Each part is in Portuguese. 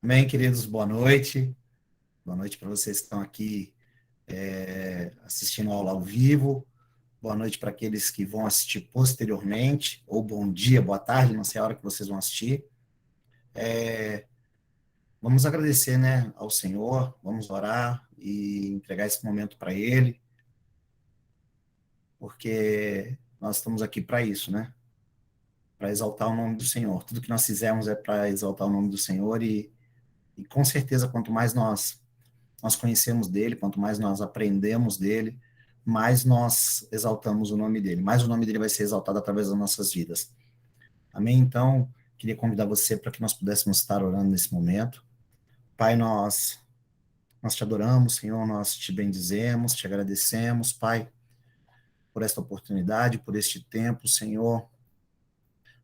Amém, queridos, boa noite. Boa noite para vocês que estão aqui assistindo a aula ao vivo. Boa noite para aqueles que vão assistir posteriormente, ou bom dia, boa tarde, não sei a hora que vocês vão assistir. Vamos agradecer, né, ao Senhor, vamos orar e entregar esse momento para Ele, porque nós estamos aqui para isso, né? Para exaltar o nome do Senhor. Tudo que nós fizermos é para exaltar o nome do Senhor e com certeza, quanto mais nós conhecemos dele, quanto mais nós aprendemos dele, mais nós exaltamos o nome dele, mais o nome dele vai ser exaltado através das nossas vidas. Amém? Então, queria convidar você para que nós pudéssemos estar orando nesse momento. Pai, nós te adoramos, Senhor, nós te bendizemos, te agradecemos, Pai, por esta oportunidade, por este tempo, Senhor,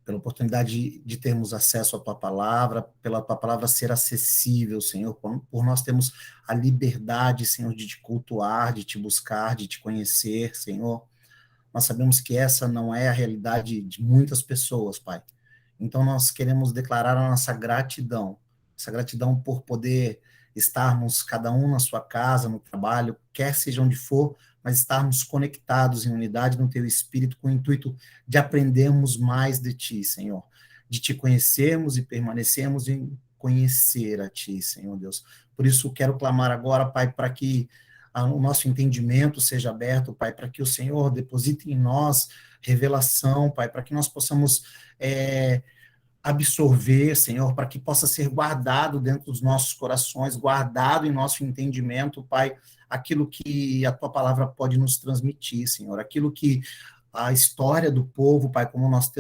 pela oportunidade de termos acesso à tua palavra, pela tua palavra ser acessível, Senhor, por nós termos a liberdade, Senhor, de te cultuar, de te buscar, de te conhecer, Senhor. Nós sabemos que essa não é a realidade de muitas pessoas, Pai. Então nós queremos declarar a nossa gratidão, essa gratidão por poder estarmos cada um na sua casa, no trabalho, quer seja onde for, mas estarmos conectados em unidade no teu espírito com o intuito de aprendermos mais de ti, Senhor, de te conhecermos e permanecermos em conhecer a ti, Senhor Deus. Por isso quero clamar agora, Pai, para que o nosso entendimento seja aberto, Pai, para que o Senhor deposite em nós revelação, Pai, para que nós possamos absorver, Senhor, para que possa ser guardado dentro dos nossos corações, guardado em nosso entendimento, Pai, aquilo que a tua palavra pode nos transmitir, Senhor, aquilo que a história do povo, Pai, como nós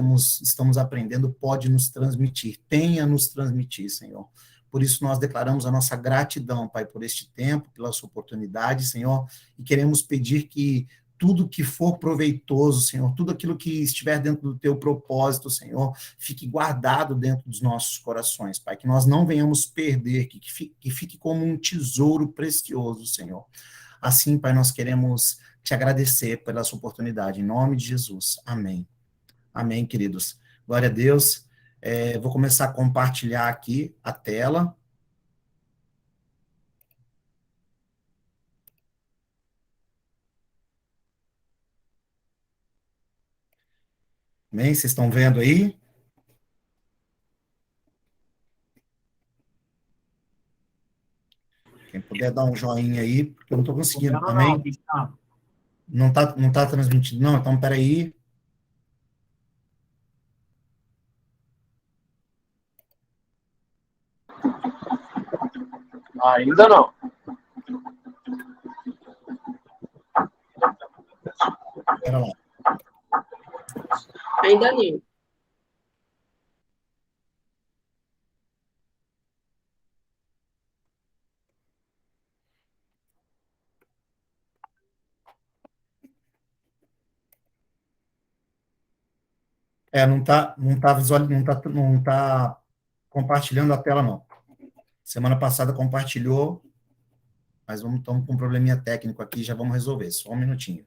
estamos aprendendo, pode nos transmitir, tenha nos transmitir, Senhor. Por isso nós declaramos a nossa gratidão, Pai, por este tempo, pela sua oportunidade, Senhor, e queremos pedir que tudo que for proveitoso, Senhor, tudo aquilo que estiver dentro do teu propósito, Senhor, fique guardado dentro dos nossos corações, Pai, que nós não venhamos perder, que fique como um tesouro precioso, Senhor. Assim, Pai, nós queremos te agradecer pela sua oportunidade, em nome de Jesus. Amém. Amém, queridos. Glória a Deus. Vou começar a compartilhar aqui a tela. Amém? Vocês estão vendo aí? Quem puder dar um joinha aí, porque eu não estou conseguindo. Não, não, Amém? Gustavo. Não tá transmitindo, não? Então, peraí. Ainda não. Pera lá. Ainda não. Não tá compartilhando a tela, não. Semana passada compartilhou, mas estamos com um probleminha técnico aqui, já vamos resolver. Só um minutinho.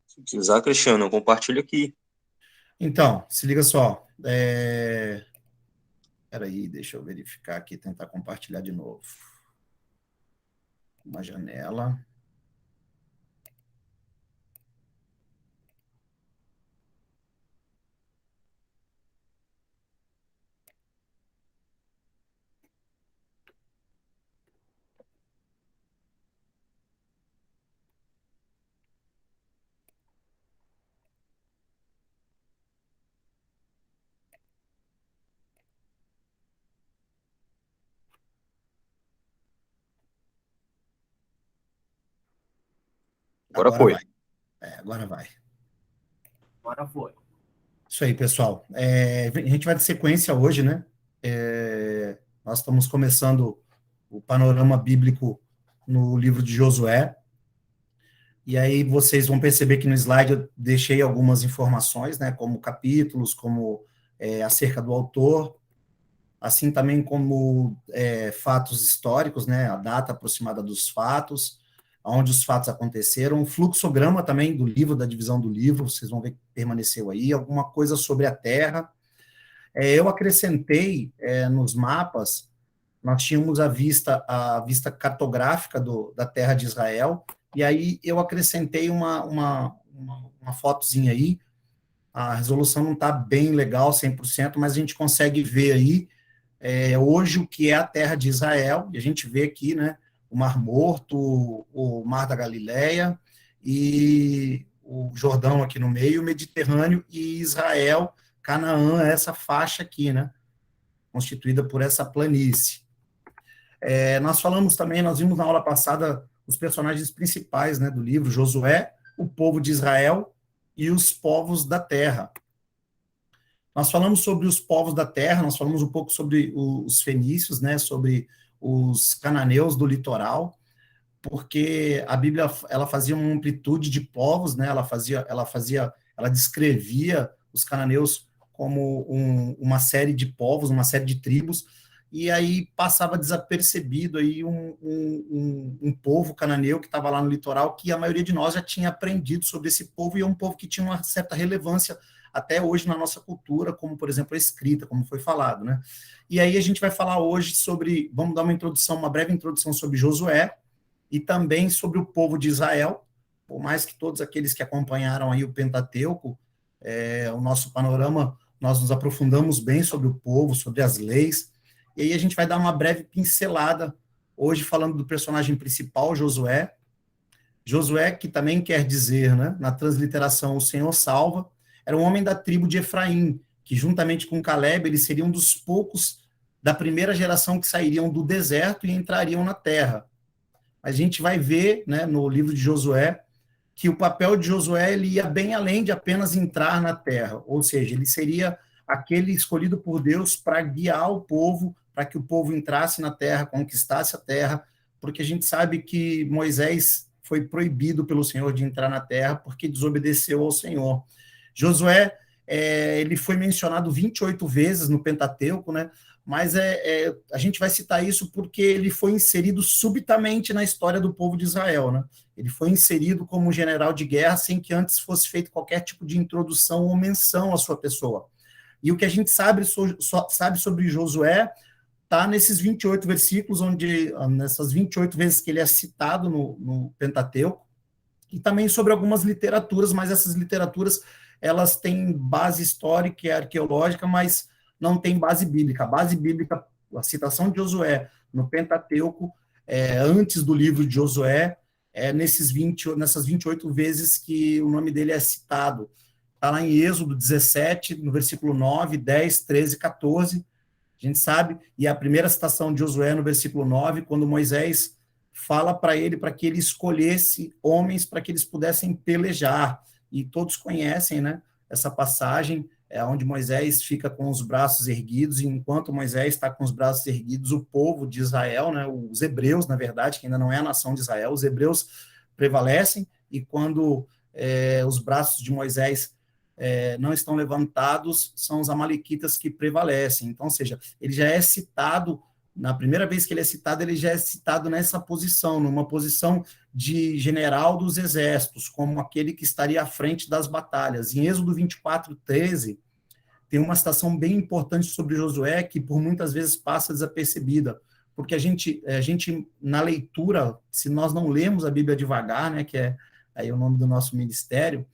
Se precisar, Cristiano, eu compartilho aqui. Então, se liga só. Peraí, deixa eu verificar aqui, tentar compartilhar de novo. Uma janela. Agora Agora foi. vai. Agora vai. Agora foi. Isso aí, pessoal. A gente vai de sequência hoje, né? Nós estamos começando o panorama bíblico no livro de Josué. E aí vocês vão perceber que no slide eu deixei algumas informações, né? Como capítulos, como acerca do autor, assim também como fatos históricos, né? A data aproximada dos fatos. onde os fatos aconteceram, um fluxograma também do livro, da divisão do livro, vocês vão ver que permaneceu aí, alguma coisa sobre a terra. Eu acrescentei nos mapas, nós tínhamos a vista cartográfica da terra de Israel, e aí eu acrescentei uma fotozinha aí. A resolução não está bem legal, 100%, mas a gente consegue ver aí hoje o que é a terra de Israel, e a gente vê aqui, né, o Mar Morto, o Mar da Galileia, e o Jordão aqui no meio, o Mediterrâneo e Israel, Canaã, essa faixa aqui, né, constituída por essa planície. Nós falamos também, nós vimos na aula passada os personagens principais, né, do livro, Josué, o povo de Israel e os povos da terra. Nós falamos sobre os povos da terra, nós falamos um pouco sobre os fenícios, né, sobre os cananeus do litoral, porque a Bíblia ela fazia uma amplitude de povos, né, ela descrevia os cananeus como uma série de povos, uma série de tribos, e aí passava desapercebido aí um povo cananeu que estava lá no litoral, que a maioria de nós já tinha aprendido sobre esse povo, e é um povo que tinha uma certa relevância até hoje na nossa cultura, como, por exemplo, a escrita, como foi falado, né? E aí a gente vai falar hoje sobre, vamos dar uma breve introdução sobre Josué, e também sobre o povo de Israel, por mais que todos aqueles que acompanharam aí o Pentateuco, o nosso panorama, nós nos aprofundamos bem sobre o povo, sobre as leis, e aí a gente vai dar uma breve pincelada, hoje falando do personagem principal, Josué, que também quer dizer, né, na transliteração, o Senhor salva, era um homem da tribo de Efraim, que juntamente com Caleb, ele seria um dos poucos da primeira geração que sairiam do deserto e entrariam na terra. A gente vai ver, né, no livro de Josué, que o papel de Josué ele ia bem além de apenas entrar na terra, ou seja, ele seria aquele escolhido por Deus para guiar o povo, para que o povo entrasse na terra, conquistasse a terra, porque a gente sabe que Moisés foi proibido pelo Senhor de entrar na terra porque desobedeceu ao Senhor. Josué, ele foi mencionado 28 vezes no Pentateuco, né? Mas a gente vai citar isso porque ele foi inserido subitamente na história do povo de Israel, né? Ele foi inserido como general de guerra sem que antes fosse feito qualquer tipo de introdução ou menção à sua pessoa. E o que a gente sabe sobre Josué está nesses 28 versículos, nessas 28 vezes que ele é citado no Pentateuco, e também sobre algumas literaturas, mas essas literaturas elas têm base histórica e arqueológica, mas não tem base bíblica. A base bíblica, a citação de Josué no Pentateuco, antes do livro de Josué, nessas 28 vezes que o nome dele é citado. Está lá em Êxodo 17, no versículo 9, 10, 13, 14, a gente sabe, e a primeira citação de Josué no versículo 9, quando Moisés fala para ele, para que ele escolhesse homens para que eles pudessem pelejar, e todos conhecem, né, essa passagem, onde Moisés fica com os braços erguidos, e enquanto Moisés está com os braços erguidos, o povo de Israel, né, os hebreus, na verdade, que ainda não é a nação de Israel, os hebreus prevalecem, e quando os braços de Moisés não estão levantados, são os amalequitas que prevalecem. Então, ou seja, ele já é citado, na primeira vez que ele é citado, ele já é citado nessa posição, numa posição de general dos exércitos, como aquele que estaria à frente das batalhas. Em Êxodo 24, 13, tem uma citação bem importante sobre Josué, que por muitas vezes passa desapercebida, porque a gente na leitura, se nós não lemos a Bíblia devagar, né, que é aí o nome do nosso ministério,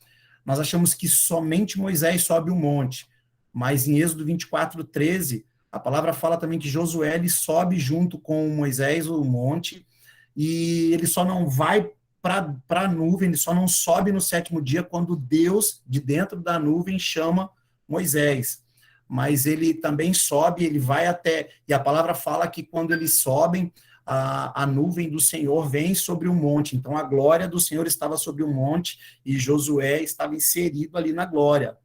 nós achamos que somente Moisés sobe o monte, mas em Êxodo 24, 13, a palavra fala também que Josué ele sobe junto com Moisés o monte, e ele só não vai para a nuvem, ele só não sobe no 7º dia quando Deus, de dentro da nuvem, chama Moisés. Mas ele também sobe, ele vai até, e a palavra fala que quando eles sobem, a nuvem do Senhor vem sobre o monte. Então a glória do Senhor estava sobre o monte e Josué estava inserido ali na glória.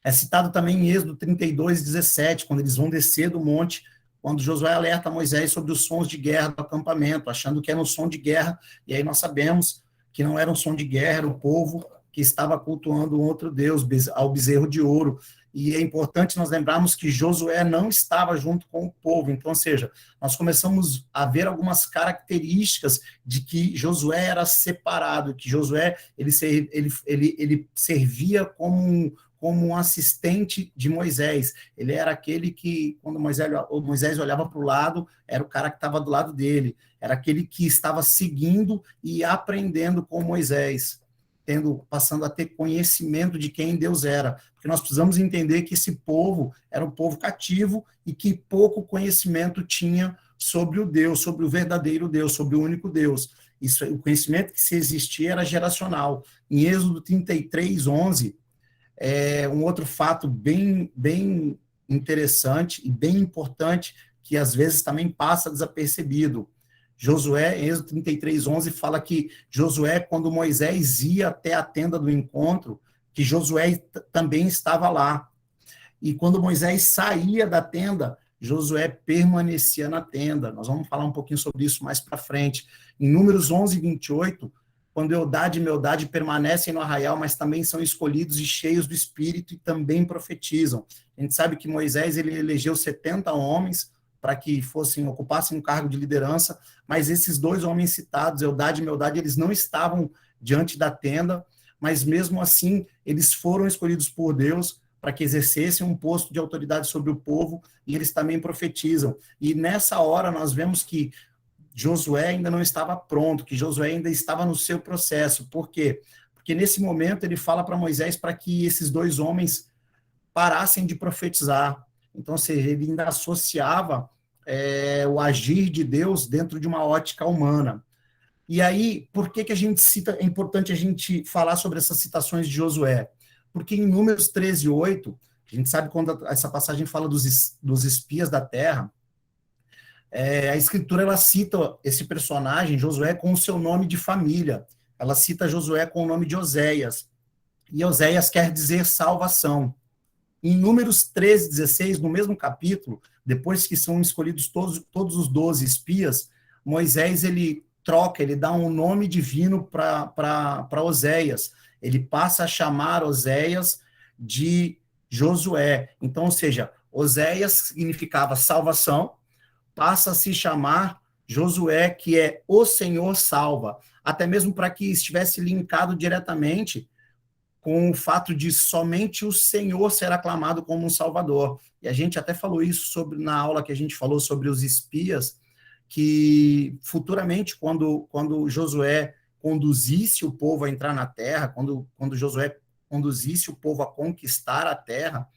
É citado também em Êxodo 32, 17, quando eles vão descer do monte, quando Josué alerta Moisés sobre os sons de guerra do acampamento, achando que era um som de guerra, e aí nós sabemos que não era um som de guerra, era o povo que estava cultuando um outro Deus, ao bezerro de ouro. e é importante nós lembrarmos que Josué não estava junto com o povo. Então, ou seja, nós começamos a ver algumas características de que Josué era separado, que Josué ele servia como um assistente de Moisés. Ele era aquele que, quando Moisés olhava para o lado, era o cara que estava do lado dele, era aquele que estava seguindo e aprendendo com Moisés, passando a ter conhecimento de quem Deus era, porque nós precisamos entender que esse povo era um povo cativo e que pouco conhecimento tinha sobre o Deus, sobre o verdadeiro Deus, sobre o único Deus. Isso, o conhecimento que se existia era geracional. Em Êxodo 33, 11, um outro fato bem interessante e bem importante, que às vezes também passa desapercebido. Josué, em Êxodo 33, 11, fala que Josué, quando Moisés ia até a tenda do encontro, que Josué também estava lá. E quando Moisés saía da tenda, Josué permanecia na tenda. Nós vamos falar um pouquinho sobre isso mais para frente. Em Números 11, 28, quando Eldade e Meldade permanecem no arraial, mas também são escolhidos e cheios do Espírito e também profetizam. A gente sabe que Moisés ele elegeu 70 homens para que ocupassem um cargo de liderança, mas esses dois homens citados, Eldade e Meldade, eles não estavam diante da tenda, mas mesmo assim eles foram escolhidos por Deus para que exercessem um posto de autoridade sobre o povo, e eles também profetizam. E nessa hora nós vemos que Josué ainda não estava pronto, que Josué ainda estava no seu processo. Por quê? Porque nesse momento ele fala para Moisés para que esses dois homens parassem de profetizar. Então, ou seja, ele ainda associava o agir de Deus dentro de uma ótica humana. E aí, por que a gente cita, é importante a gente falar sobre essas citações de Josué? Porque em Números 13, 8, a gente sabe quando essa passagem fala dos espias da terra, a Escritura ela cita esse personagem, Josué, com o seu nome de família. Ela cita Josué com o nome de Oséias. E Oséias quer dizer salvação. Em Números 13, 16, no mesmo capítulo, depois que são escolhidos todos os 12 espias, Moisés ele dá um nome divino para Oséias. Ele passa a chamar Oséias de Josué. Então, ou seja, Oséias significava salvação, passa a se chamar Josué, que é o Senhor salva, até mesmo para que estivesse linkado diretamente com o fato de somente o Senhor ser aclamado como um Salvador. E a gente até falou isso na aula que a gente falou sobre os espias, que futuramente, quando Josué conduzisse o povo a entrar na terra, quando Josué conduzisse o povo a conquistar a terra,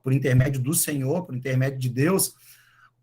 por intermédio do Senhor, por intermédio de Deus,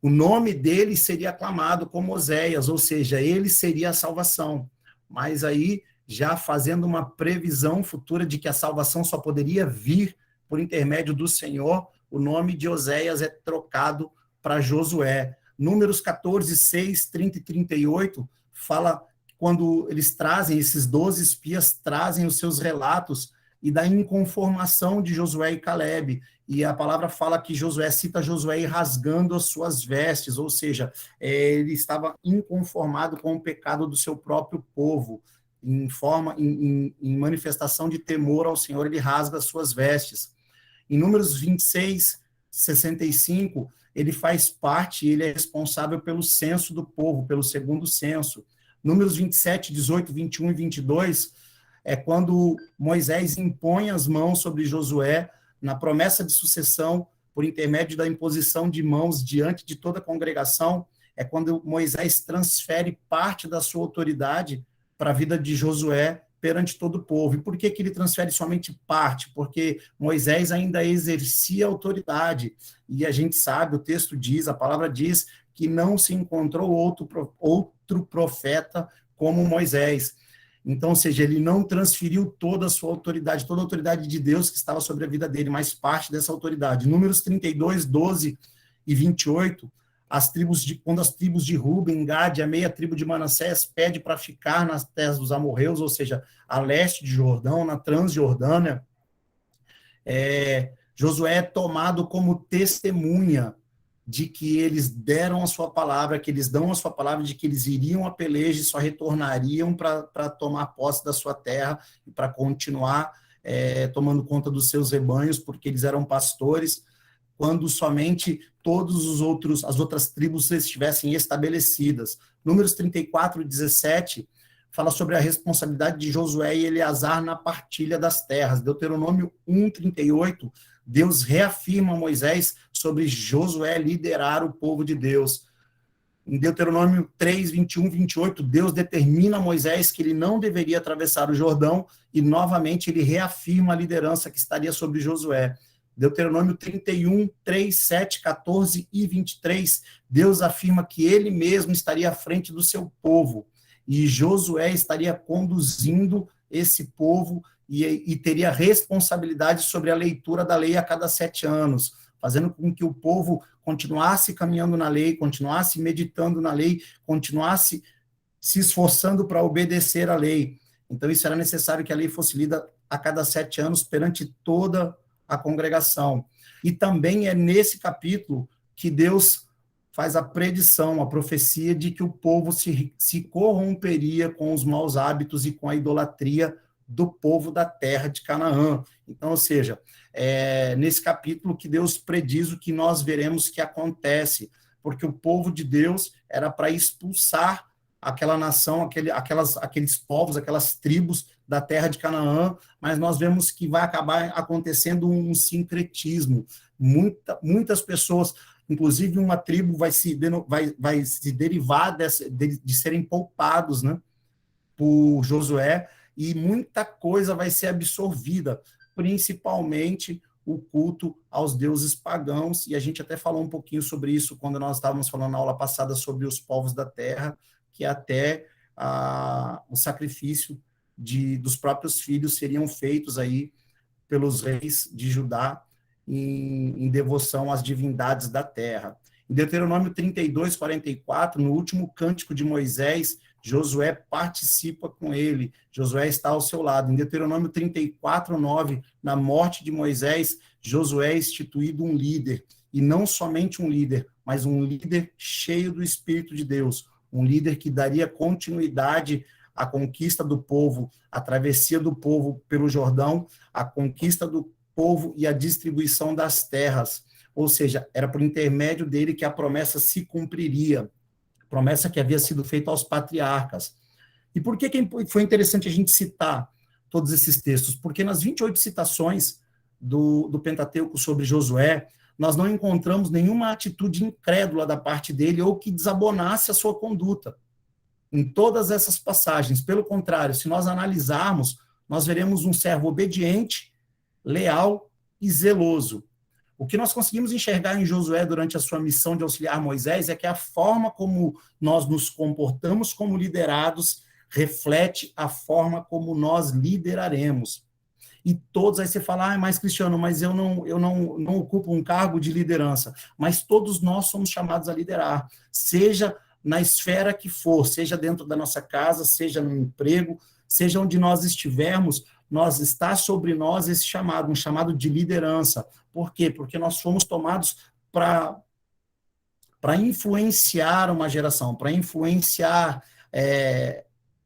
o nome dele seria aclamado como Oséias, ou seja, ele seria a salvação. Mas aí, já fazendo uma previsão futura de que a salvação só poderia vir por intermédio do Senhor, o nome de Oséias é trocado para Josué. Números 14, 6, 30 e 38 fala quando eles trazem, esses 12 espias trazem os seus relatos e da inconformação de Josué e Calebe. E a palavra fala que Josué cita Josué rasgando as suas vestes, ou seja, ele estava inconformado com o pecado do seu próprio povo. Em manifestação de temor ao Senhor, ele rasga as suas vestes. Em Números 26, 65, ele faz parte, ele é responsável pelo censo do povo, pelo segundo censo. Números 27, 18, 21 e 22, é quando Moisés impõe as mãos sobre Josué na promessa de sucessão, por intermédio da imposição de mãos diante de toda a congregação, é quando Moisés transfere parte da sua autoridade para a vida de Josué perante todo o povo. E por que ele transfere somente parte? Porque Moisés ainda exercia autoridade. E a gente sabe, o texto diz, a palavra diz, que não se encontrou outro profeta como Moisés. Então, ou seja, ele não transferiu toda a sua autoridade, toda a autoridade de Deus que estava sobre a vida dele, mas parte dessa autoridade. Números 32, 12 e 28, quando as tribos de Ruben, Gade, a meia tribo de Manassés pede para ficar nas terras dos amorreus, ou seja, a leste de Jordão, na Transjordânia, Josué é tomado como testemunha de que eles deram a sua palavra, que eles dão a sua palavra de que eles iriam a peleja e só retornariam para tomar posse da sua terra e para continuar tomando conta dos seus rebanhos, porque eles eram pastores, quando somente as outras tribos estivessem estabelecidas. Números 34, 17, fala sobre a responsabilidade de Josué e Eleazar na partilha das terras. Deuteronômio 1, 38, Deus reafirma a Moisés sobre Josué liderar o povo de Deus. Em Deuteronômio 3, 21, 28, Deus determina a Moisés que ele não deveria atravessar o Jordão e, novamente, ele reafirma a liderança que estaria sobre Josué. Deuteronômio 31, 3, 7, 14 e 23, Deus afirma que ele mesmo estaria à frente do seu povo e Josué estaria conduzindo esse povo e teria responsabilidade sobre a leitura da lei a cada 7 anos, fazendo com que o povo continuasse caminhando na lei, continuasse meditando na lei, continuasse se esforçando para obedecer à lei. Então, isso era necessário que a lei fosse lida a cada 7 anos perante toda a congregação. E também é nesse capítulo que Deus faz a predição, a profecia de que o povo se corromperia com os maus hábitos e com a idolatria do povo da terra de Canaã. Então, ou seja, nesse capítulo que Deus prediz o que nós veremos que acontece, porque o povo de Deus era para expulsar aquela nação, aqueles povos, aquelas tribos da terra de Canaã, mas nós vemos que vai acabar acontecendo um sincretismo. Muitas pessoas, inclusive uma tribo vai se derivar de serem poupados, né, por Josué, e muita coisa vai ser absorvida, principalmente o culto aos deuses pagãos, e a gente até falou um pouquinho sobre isso quando nós estávamos falando na aula passada sobre os povos da terra, que até o sacrifício dos próprios filhos seriam feitos aí pelos reis de Judá em devoção às divindades da terra. Em Deuteronômio 32, 44, no último cântico de Moisés, Josué participa com ele, Josué está ao seu lado. Em Deuteronômio 34, 9, na morte de Moisés, Josué é instituído um líder, e não somente um líder, mas um líder cheio do Espírito de Deus, um líder que daria continuidade à conquista do povo, à travessia do povo pelo Jordão, à conquista do povo e a distribuição das terras. Ou seja, era por intermédio dele que a promessa se cumpriria, promessa que havia sido feita aos patriarcas. E por que foi interessante a gente citar todos esses textos? Porque nas 28 citações do Pentateuco sobre Josué, nós não encontramos nenhuma atitude incrédula da parte dele ou que desabonasse a sua conduta. Em todas essas passagens, pelo contrário, se nós analisarmos, nós veremos um servo obediente, leal e zeloso. O que nós conseguimos enxergar em Josué durante a sua missão de auxiliar Moisés é que a forma como nós nos comportamos como liderados reflete a forma como nós lideraremos. E todos, aí você fala, mas Cristiano, mas eu não ocupo um cargo de liderança. Mas todos nós somos chamados a liderar, seja na esfera que for, seja dentro da nossa casa, seja no emprego, seja onde nós estivermos, está sobre nós esse chamado, um chamado de liderança. Por quê? Porque nós fomos tomados para influenciar uma geração, para influenciar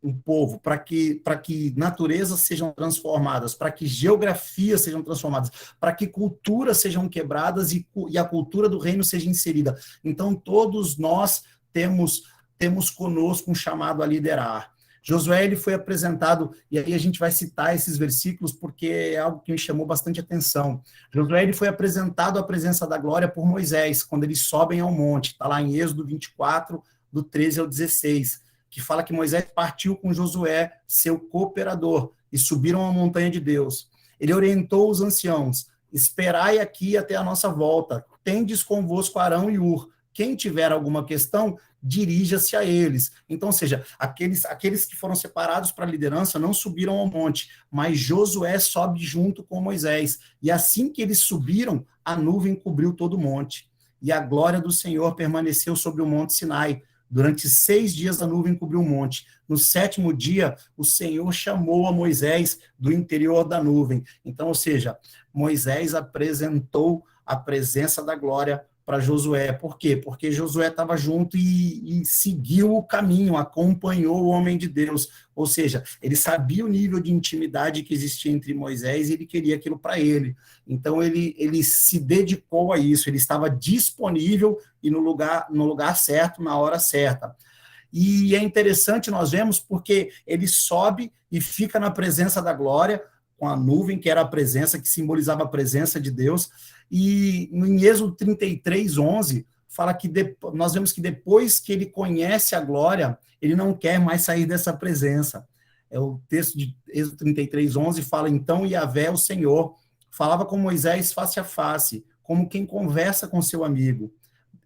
um povo, para que naturezas sejam transformadas, para que geografias sejam transformadas, para que culturas sejam quebradas e a cultura do reino seja inserida. Então, todos nós temos conosco um chamado a liderar. Josué, ele foi apresentado, e aí a gente vai citar esses versículos porque é algo que me chamou bastante atenção. Josué, ele foi apresentado à presença da glória por Moisés, quando eles sobem ao monte, está lá em Êxodo 24, do 13 ao 16, que fala que Moisés partiu com Josué, seu cooperador, e subiram à montanha de Deus. Ele orientou os anciãos, esperai aqui até a nossa volta, tendes convosco Arão e Ur, quem tiver alguma questão, dirija-se a eles. Então, ou seja, aqueles que foram separados para a liderança não subiram ao monte, mas Josué sobe junto com Moisés. E assim que eles subiram, a nuvem cobriu todo o monte. E a glória do Senhor permaneceu sobre o monte Sinai. Durante 6 dias a nuvem cobriu o monte. No 7º dia, o Senhor chamou a Moisés do interior da nuvem. Então, ou seja, Moisés apresentou a presença da glória para Josué. Por quê? Porque Josué estava junto e seguiu o caminho, acompanhou o homem de Deus. Ou seja, ele sabia o nível de intimidade que existia entre Moisés e ele queria aquilo para ele. Então, ele se dedicou a isso, ele estava disponível e no lugar certo, na hora certa. E é interessante, nós vemos, porque ele sobe e fica na presença da glória, com a nuvem, que era a presença, que simbolizava a presença de Deus. E em Êxodo 33, 11, fala que nós vemos que depois que ele conhece a glória, ele não quer mais sair dessa presença. É o texto de Êxodo 33, 11, fala, então Yahvé, o Senhor, falava com Moisés face a face, como quem conversa com seu amigo.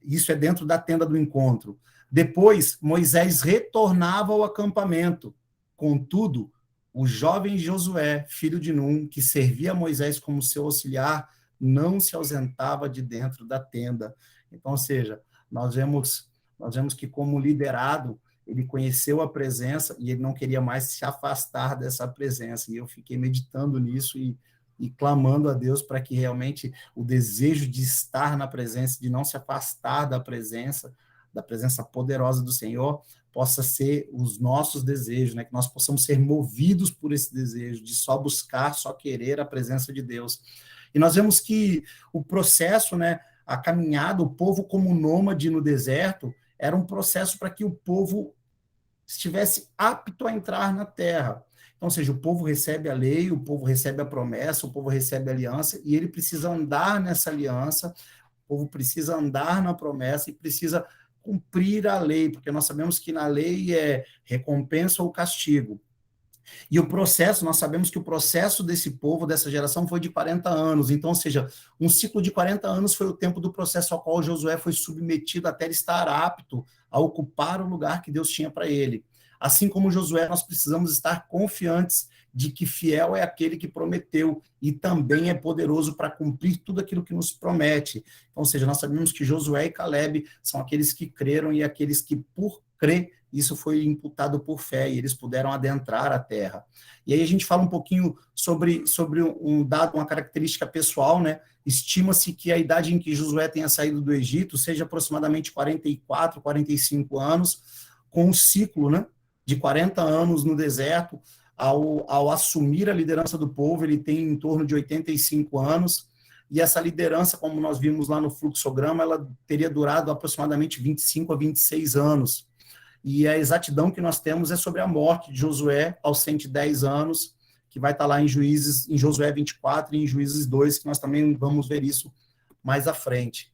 Isso é dentro da tenda do encontro. Depois, Moisés retornava ao acampamento. Contudo, o jovem Josué, filho de Num, que servia a Moisés como seu auxiliar, não se ausentava de dentro da tenda. Então, ou seja, nós vemos que como liderado, ele conheceu a presença e ele não queria mais se afastar dessa presença. E eu fiquei meditando nisso e clamando a Deus para que realmente o desejo de estar na presença, de não se afastar da presença poderosa do Senhor, possa ser os nossos desejos, né? Que nós possamos ser movidos por esse desejo de só buscar, só querer a presença de Deus. E nós vemos que o processo, né, a caminhada, o povo como nômade no deserto, era um processo para que o povo estivesse apto a entrar na terra. Então, ou seja, o povo recebe a lei, o povo recebe a promessa, o povo recebe a aliança, e ele precisa andar nessa aliança, o povo precisa andar na promessa e precisa cumprir a lei, porque nós sabemos que na lei é recompensa ou castigo. E o processo, nós sabemos que o processo desse povo, dessa geração, foi de 40 anos. Então, ou seja, um ciclo de 40 anos foi o tempo do processo ao qual Josué foi submetido até ele estar apto a ocupar o lugar que Deus tinha para ele. Assim como Josué, nós precisamos estar confiantes de que fiel é aquele que prometeu e também é poderoso para cumprir tudo aquilo que nos promete. Então, ou seja, nós sabemos que Josué e Caleb são aqueles que creram e aqueles que, por crer, isso foi imputado por fé e eles puderam adentrar a terra. E aí a gente fala um pouquinho sobre um dado, uma característica pessoal, né? Estima-se que a idade em que Josué tenha saído do Egito seja aproximadamente 44, 45 anos, com um ciclo, né, de 40 anos no deserto. Ao assumir a liderança do povo, ele tem em torno de 85 anos, e essa liderança, como nós vimos lá no fluxograma, ela teria durado aproximadamente 25 a 26 anos. E a exatidão que nós temos é sobre a morte de Josué aos 110 anos, que vai estar lá em Josué 24 e em Juízes 2, que nós também vamos ver isso mais à frente.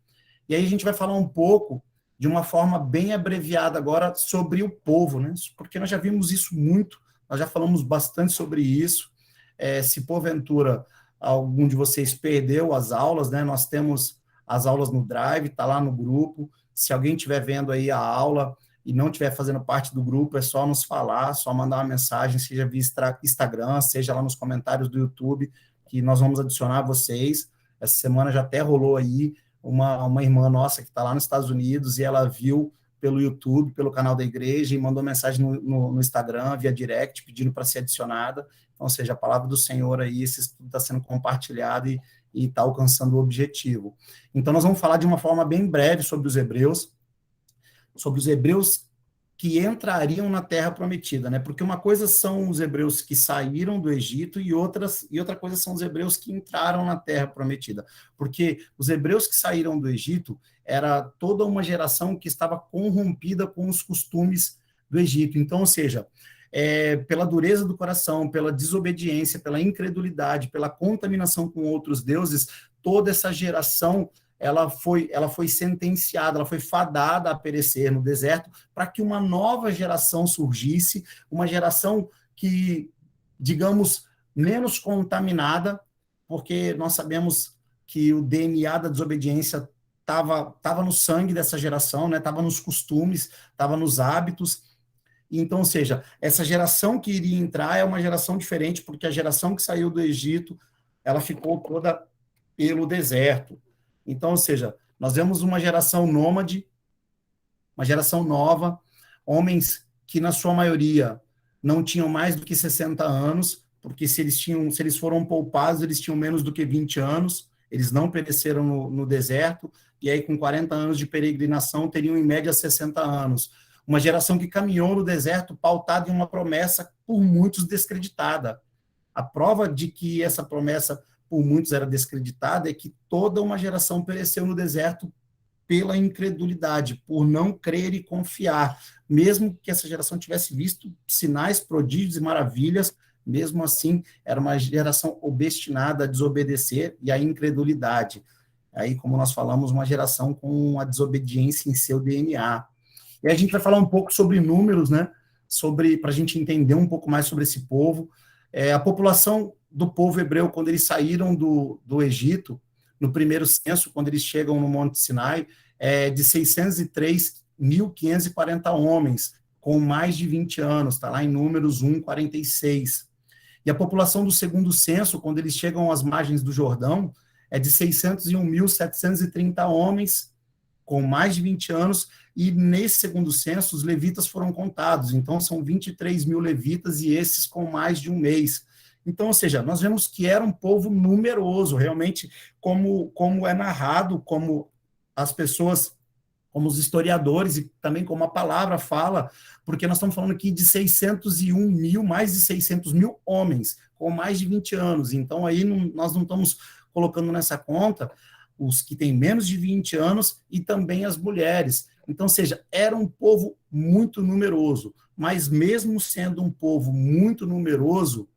E aí a gente vai falar um pouco, de uma forma bem abreviada agora, sobre o povo, né? Porque nós já vimos isso muito, nós já falamos bastante sobre isso. Se porventura algum de vocês perdeu as aulas, né? Nós temos as aulas no Drive, está lá no grupo. Se alguém estiver vendo aí a aula e não estiver fazendo parte do grupo, é só nos falar, só mandar uma mensagem, seja via Instagram, seja lá nos comentários do YouTube, que nós vamos adicionar vocês. Essa semana já até rolou aí uma irmã nossa que está lá nos Estados Unidos e ela viu pelo YouTube, pelo canal da igreja, e mandou mensagem no Instagram, via direct, pedindo para ser adicionada. Então, ou seja, a palavra do Senhor aí, esse estudo está sendo compartilhado e está alcançando o objetivo. Então, nós vamos falar de uma forma bem breve sobre os hebreus que entrariam na terra prometida, né? Porque uma coisa são os hebreus que saíram do Egito e outra coisa são os hebreus que entraram na terra prometida. Porque os hebreus que saíram do Egito era toda uma geração que estava corrompida com os costumes do Egito. Então, ou seja, pela dureza do coração, pela desobediência, pela incredulidade, pela contaminação com outros deuses, toda essa geração ela foi sentenciada, ela foi fadada a perecer no deserto, para que uma nova geração surgisse, uma geração que, digamos, menos contaminada, porque nós sabemos que o DNA da desobediência estava no sangue dessa geração, né? Estava nos costumes, estava nos hábitos. Então, ou seja, essa geração que iria entrar é uma geração diferente, porque a geração que saiu do Egito, ela ficou toda pelo deserto. Então, ou seja, nós vemos uma geração nômade, uma geração nova, homens que, na sua maioria, não tinham mais do que 60 anos, porque se eles foram poupados, eles tinham menos do que 20 anos. eles não pereceram no deserto, e aí com 40 anos de peregrinação teriam em média 60 anos. Uma geração que caminhou no deserto pautada em uma promessa por muitos descreditada. A prova de que essa promessa por muitos era descreditada é que toda uma geração pereceu no deserto pela incredulidade, por não crer e confiar. Mesmo que essa geração tivesse visto sinais, prodígios e maravilhas, mesmo assim, era uma geração obstinada a desobedecer e a incredulidade. Aí, como nós falamos, uma geração com a desobediência em seu DNA. E a gente vai falar um pouco sobre números, né? Para a gente entender um pouco mais sobre esse povo. A população do povo hebreu, quando eles saíram do Egito, no primeiro censo, quando eles chegam no Monte Sinai, é de 603.540 homens, com mais de 20 anos, está lá em Números 1:46. E a população do segundo censo, quando eles chegam às margens do Jordão, é de 601.730 homens, com mais de 20 anos, e nesse segundo censo, os levitas foram contados, então são 23 mil levitas, e esses com mais de um mês. Então, ou seja, nós vemos que era um povo numeroso, realmente, como é narrado, como as pessoas, como os historiadores, e também como a palavra fala, porque nós estamos falando aqui de 601 mil, mais de 600 mil homens, com mais de 20 anos. Então, aí nós não estamos colocando nessa conta os que têm menos de 20 anos e também as mulheres. Então, ou seja, era um povo muito numeroso, mas mesmo sendo um povo muito numeroso,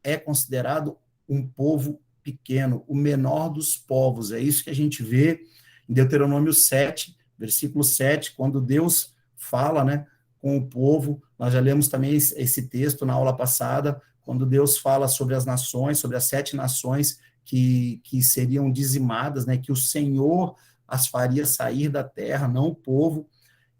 é considerado um povo pequeno, o menor dos povos. É isso que a gente vê em Deuteronômio 7, versículo 7, quando Deus fala, né, com o povo. Nós já lemos também esse texto na aula passada, quando Deus fala sobre as nações, sobre as 7 nações que seriam dizimadas, né, que o Senhor as faria sair da terra, não o povo.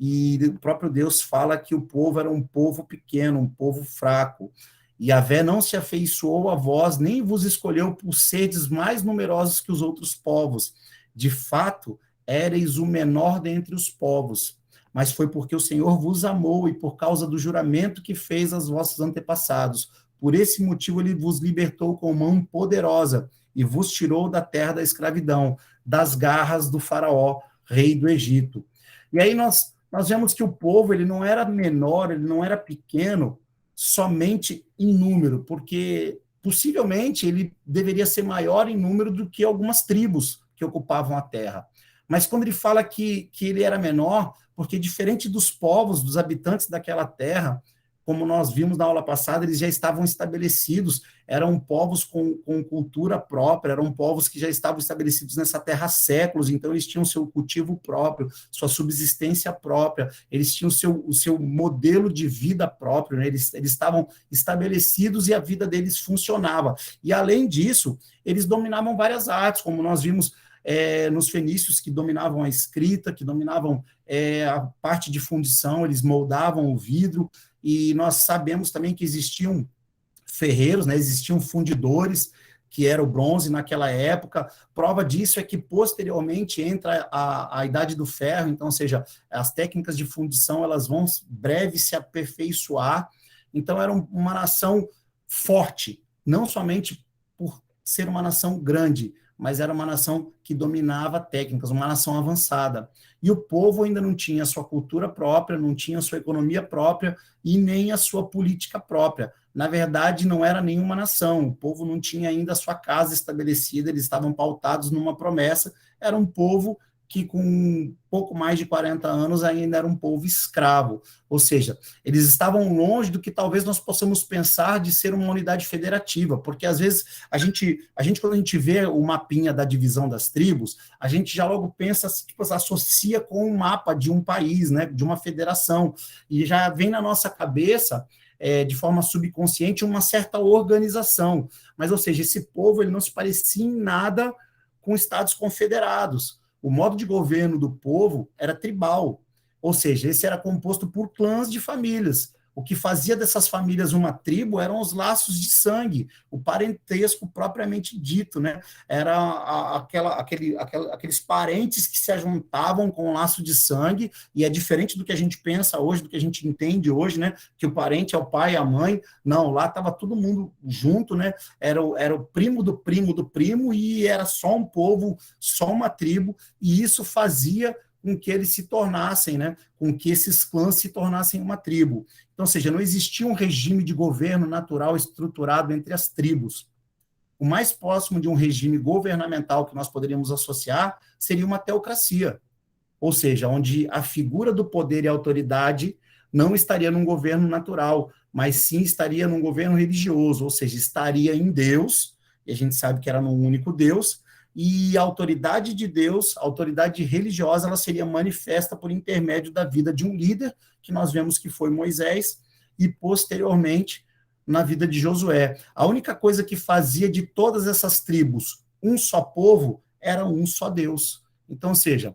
E o próprio Deus fala que o povo era um povo pequeno, um povo fraco. E Yahvé não se afeiçoou a vós, nem vos escolheu por seres mais numerosos que os outros povos. De fato, éreis o menor dentre os povos. Mas foi porque o Senhor vos amou e por causa do juramento que fez aos vossos antepassados. Por esse motivo, ele vos libertou com mão poderosa e vos tirou da terra da escravidão, das garras do faraó, rei do Egito. E aí nós vemos que o povo ele não era menor, ele não era pequeno, somente em número, porque possivelmente ele deveria ser maior em número do que algumas tribos que ocupavam a terra. Mas quando ele fala que ele era menor, porque diferente dos povos, dos habitantes daquela terra, como nós vimos na aula passada, eles já estavam estabelecidos, eram povos com cultura própria, eram povos que já estavam estabelecidos nessa terra há séculos, então eles tinham seu cultivo próprio, sua subsistência própria, eles tinham o seu modelo de vida próprio, né? Eles estavam estabelecidos e a vida deles funcionava. E, além disso, eles dominavam várias artes, como nós vimos nos fenícios, que dominavam a escrita, que dominavam a parte de fundição, eles moldavam o vidro, e nós sabemos também que existiam ferreiros, né, existiam fundidores, que era o bronze naquela época. Prova disso é que, posteriormente, entra a Idade do Ferro, então, ou seja, as técnicas de fundição elas vão breve se aperfeiçoar. Então, era uma nação forte, não somente por ser uma nação grande, mas era uma nação que dominava técnicas, uma nação avançada. E o povo ainda não tinha a sua cultura própria, não tinha a sua economia própria e nem a sua política própria. Na verdade, não era nenhuma nação, o povo não tinha ainda a sua casa estabelecida, eles estavam pautados numa promessa, era um povo que com pouco mais de 40 anos ainda era um povo escravo, ou seja, eles estavam longe do que talvez nós possamos pensar de ser uma unidade federativa, porque às vezes a gente quando a gente vê o mapinha da divisão das tribos, a gente já logo pensa, tipo, associa com o mapa de um país, né, de uma federação, e já vem na nossa cabeça de forma subconsciente uma certa organização, mas, ou seja, esse povo ele não se parecia em nada com estados confederados. O modo de governo do povo era tribal, ou seja, esse era composto por clãs de famílias. O que fazia dessas famílias uma tribo eram os laços de sangue, o parentesco propriamente dito, né? Era aqueles parentes que se ajuntavam com um laço de sangue, e é diferente do que a gente pensa hoje, do que a gente entende hoje, né? Que o parente é o pai e a mãe. Não, lá estava todo mundo junto, né? Era o primo do primo do primo, e era só um povo, só uma tribo, e isso fazia com que eles se tornassem, né, com que esses clãs se tornassem uma tribo. Então, ou seja, não existia um regime de governo natural estruturado entre as tribos. O mais próximo de um regime governamental que nós poderíamos associar seria uma teocracia, ou seja, onde a figura do poder e autoridade não estaria num governo natural, mas sim estaria num governo religioso, ou seja, estaria em Deus, e a gente sabe que era num único Deus, e a autoridade de Deus, a autoridade religiosa, ela seria manifesta por intermédio da vida de um líder, que nós vemos que foi Moisés, e posteriormente na vida de Josué. A única coisa que fazia de todas essas tribos um só povo era um só Deus. Então, ou seja,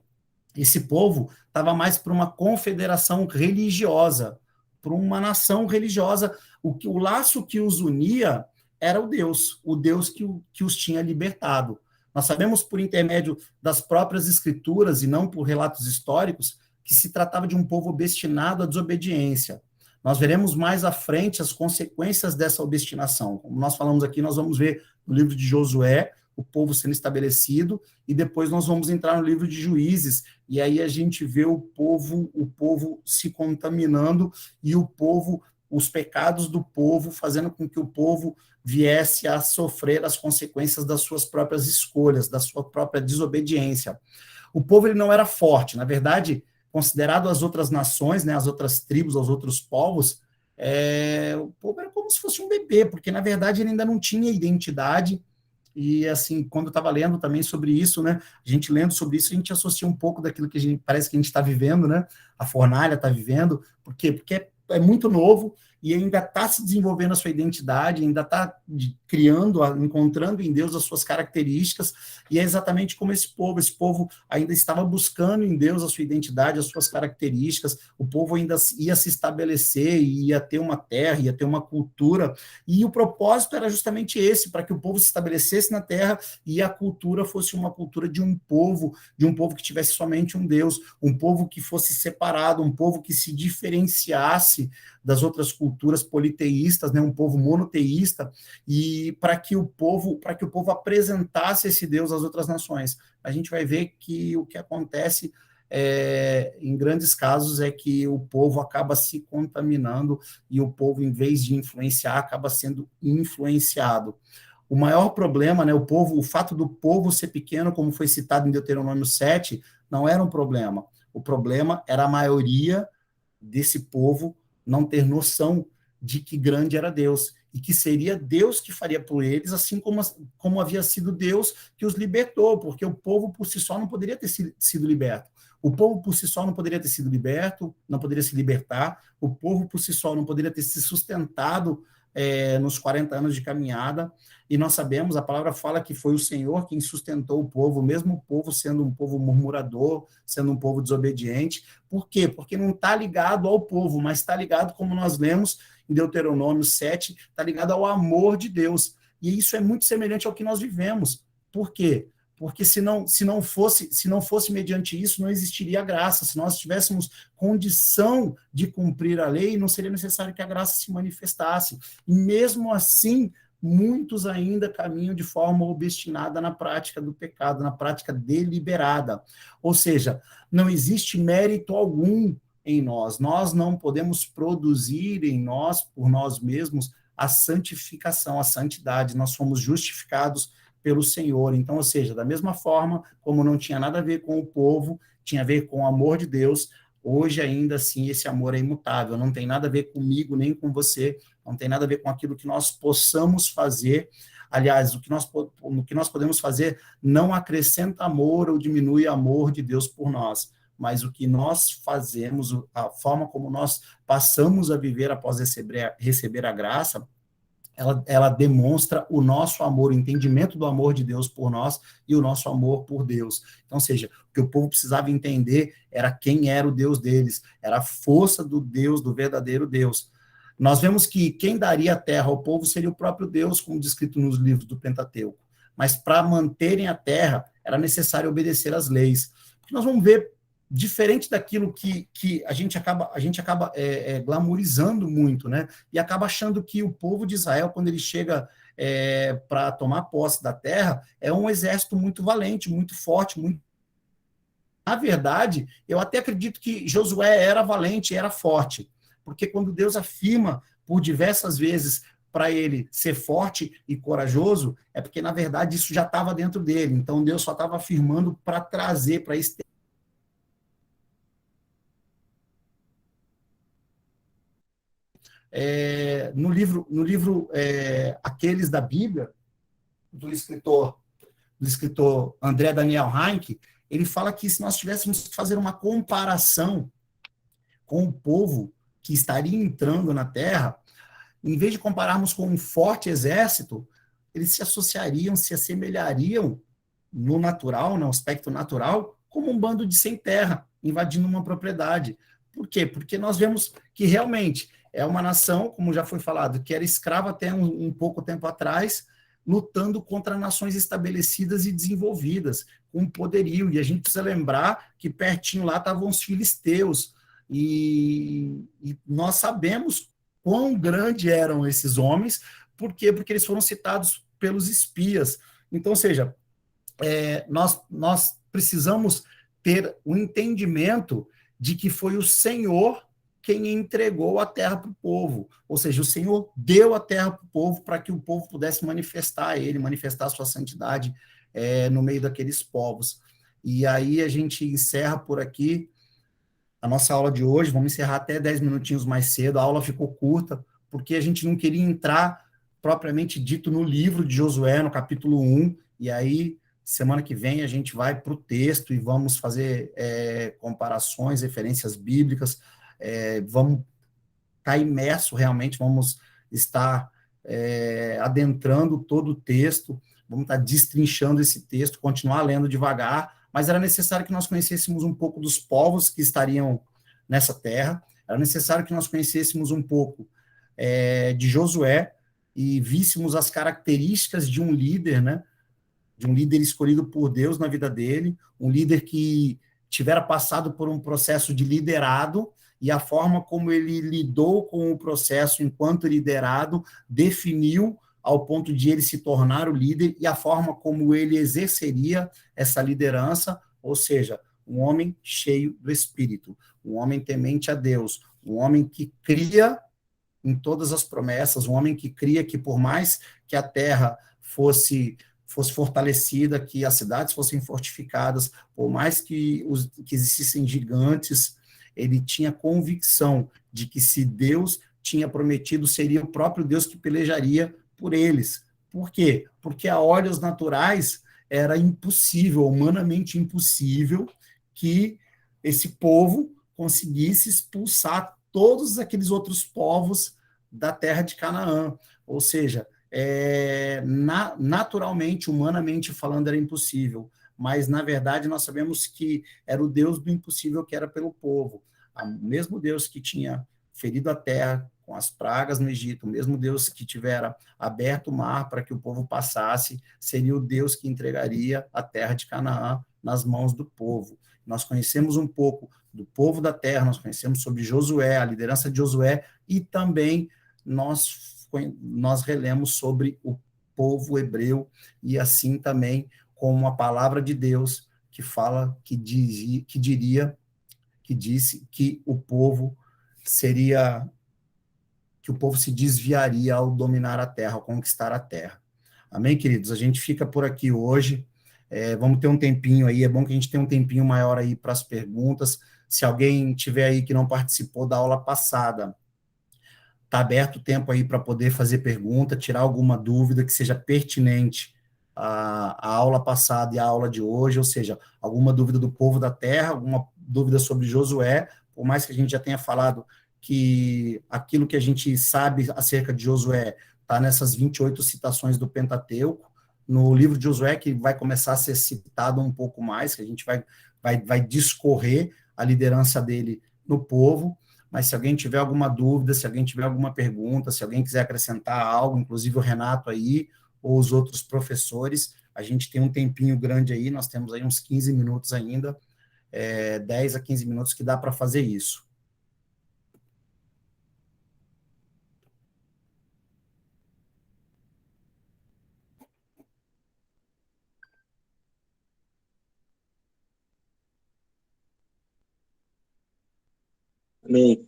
esse povo estava mais para uma confederação religiosa, para uma nação religiosa. O laço que os unia era o Deus que os tinha libertado. Nós sabemos, por intermédio das próprias escrituras, e não por relatos históricos, que se tratava de um povo obstinado à desobediência. Nós veremos mais à frente as consequências dessa obstinação. Como nós falamos aqui, nós vamos ver no livro de Josué, o povo sendo estabelecido, e depois nós vamos entrar no livro de Juízes, e aí a gente vê o povo se contaminando, e os pecados do povo fazendo com que o povo viesse a sofrer as consequências das suas próprias escolhas, da sua própria desobediência. O povo ele não era forte, na verdade, considerado as outras nações, né, as outras tribos, os outros povos, o povo era como se fosse um bebê, porque na verdade ele ainda não tinha identidade. E assim, quando eu estava lendo também sobre isso, né, a gente lendo sobre isso, a gente associa um pouco daquilo que a gente parece que a gente está vivendo, né, a fornalha está vivendo. Por quê? Porque é muito novo e ainda está se desenvolvendo a sua identidade, ainda está criando, encontrando em Deus as suas características, e é exatamente como esse povo ainda estava buscando em Deus a sua identidade, as suas características, o povo ainda ia se estabelecer, ia ter uma terra, ia ter uma cultura, e o propósito era justamente esse, para que o povo se estabelecesse na terra, e a cultura fosse uma cultura de um povo que tivesse somente um Deus, um povo que fosse separado, um povo que se diferenciasse das outras culturas politeístas, né, um povo monoteísta, e para que o povo apresentasse esse Deus às outras nações. A gente vai ver que o que acontece em grandes casos é que o povo acaba se contaminando e o povo, em vez de influenciar, acaba sendo influenciado. O maior problema, né, o fato do povo ser pequeno, como foi citado em Deuteronômio 7, não era um problema. O problema era a maioria desse povo não ter noção de que grande era Deus, e que seria Deus que faria por eles, assim como havia sido Deus que os libertou, porque o povo por si só não poderia ter sido liberto. O povo por si só não poderia ter sido liberto, não poderia se libertar, o povo por si só não poderia ter se sustentado nos 40 anos de caminhada, e nós sabemos, a palavra fala que foi o Senhor quem sustentou o povo, mesmo o povo sendo um povo murmurador, sendo um povo desobediente. Por quê? Porque não está ligado ao povo, mas está ligado, como nós lemos em Deuteronômio 7, está ligado ao amor de Deus. E isso é muito semelhante ao que nós vivemos. Por quê? Porque se não fosse mediante isso, não existiria graça. Se nós tivéssemos condição de cumprir a lei, não seria necessário que a graça se manifestasse. E mesmo assim, muitos ainda caminham de forma obstinada na prática do pecado, na prática deliberada. Ou seja, não existe mérito algum em nós. Nós não podemos produzir em nós, por nós mesmos, a santificação, a santidade. Nós somos justificados pelo Senhor. Então, ou seja, da mesma forma como não tinha nada a ver com o povo, tinha a ver com o amor de Deus, hoje ainda assim esse amor é imutável, não tem nada a ver comigo nem com você, não tem nada a ver com aquilo que nós possamos fazer. Aliás, o que nós podemos fazer não acrescenta amor ou diminui amor de Deus por nós, mas o que nós fazemos, a forma como nós passamos a viver após receber a graça, ela demonstra o nosso amor, o entendimento do amor de Deus por nós e o nosso amor por Deus. Então, ou seja, o que o povo precisava entender era quem era o Deus deles, era a força do Deus, do verdadeiro Deus. Nós vemos que quem daria a terra ao povo seria o próprio Deus, como descrito nos livros do Pentateuco. Mas para manterem a terra, era necessário obedecer às leis. Porque nós vamos ver, diferente daquilo que a gente acaba glamourizando muito, né? E acaba achando que o povo de Israel, quando ele chega para tomar posse da terra, é um exército muito valente, muito forte, muito. Na verdade, eu até acredito que Josué era valente, era forte, porque quando Deus afirma por diversas vezes para ele ser forte e corajoso, é porque, na verdade, isso já estava dentro dele. Então, Deus só estava afirmando para trazer, para esse. No livro Aqueles da Bíblia, do escritor André Daniel Heinck, ele fala que se nós tivéssemos que fazer uma comparação com o povo que estaria entrando na Terra, em vez de compararmos com um forte exército, eles se associariam, se assemelhariam no natural, no aspecto natural, como um bando de sem terra, invadindo uma propriedade. Por quê? Porque nós vemos que realmente é uma nação, como já foi falado, que era escrava até um pouco tempo atrás, lutando contra nações estabelecidas e desenvolvidas, com poderio. E a gente precisa lembrar que pertinho lá estavam os filisteus, e nós sabemos quão grandes eram esses homens. Por quê? Porque eles foram citados pelos espias. Então, ou seja, nós precisamos ter o entendimento de que foi o Senhor quem entregou a terra para o povo. Ou seja, o Senhor deu a terra para o povo para que o povo pudesse manifestar a sua santidade no meio daqueles povos. E aí a gente encerra por aqui a nossa aula de hoje. Vamos encerrar até 10 minutinhos mais cedo. A aula ficou curta, porque a gente não queria entrar propriamente dito no livro de Josué, no capítulo 1, e aí semana que vem a gente vai para o texto e vamos fazer comparações, referências bíblicas, vamos estar imerso realmente, vamos estar adentrando todo o texto, vamos estar destrinchando esse texto, continuar lendo devagar, mas era necessário que nós conhecêssemos um pouco dos povos que estariam nessa terra, era necessário que nós conhecêssemos um pouco de Josué e víssemos as características de um líder, né? De um líder escolhido por Deus na vida dele, um líder que tivera passado por um processo de liderado, e a forma como ele lidou com o processo enquanto liderado definiu ao ponto de ele se tornar o líder, e a forma como ele exerceria essa liderança, ou seja, um homem cheio do Espírito, um homem temente a Deus, um homem que cria em todas as promessas, um homem que cria que por mais que a terra fosse fortalecida, que as cidades fossem fortificadas, por mais que existissem gigantes, ele tinha convicção de que se Deus tinha prometido, seria o próprio Deus que pelejaria por eles. Por quê? Porque a olhos naturais era impossível, humanamente impossível, que esse povo conseguisse expulsar todos aqueles outros povos da terra de Canaã. Ou seja, naturalmente, humanamente falando, era impossível, mas, na verdade, nós sabemos que era o Deus do impossível que era pelo povo. O mesmo Deus que tinha ferido a terra com as pragas no Egito, o mesmo Deus que tivera aberto o mar para que o povo passasse, seria o Deus que entregaria a terra de Canaã nas mãos do povo. Nós conhecemos um pouco do povo da terra, nós conhecemos sobre Josué, a liderança de Josué, e também nós relemos sobre o povo hebreu, e assim também como a palavra de Deus que fala, que disse que o povo se desviaria ao dominar a terra, ao conquistar a terra. Amém, queridos? A gente fica por aqui hoje. Vamos ter um tempinho aí, é bom que a gente tenha um tempinho maior aí para as perguntas. Se alguém tiver aí que não participou da aula passada, está aberto o tempo aí para poder fazer pergunta, tirar alguma dúvida que seja pertinente à aula passada e à aula de hoje, ou seja, alguma dúvida do povo da terra, alguma dúvida sobre Josué, por mais que a gente já tenha falado que aquilo que a gente sabe acerca de Josué está nessas 28 citações do Pentateuco, no livro de Josué, que vai começar a ser citado um pouco mais, que a gente vai discorrer a liderança dele no povo, mas se alguém tiver alguma dúvida, se alguém tiver alguma pergunta, se alguém quiser acrescentar algo, inclusive o Renato aí, ou os outros professores, a gente tem um tempinho grande aí, nós temos aí uns 15 minutos ainda, 10 a 15 minutos que dá para fazer isso. Amém.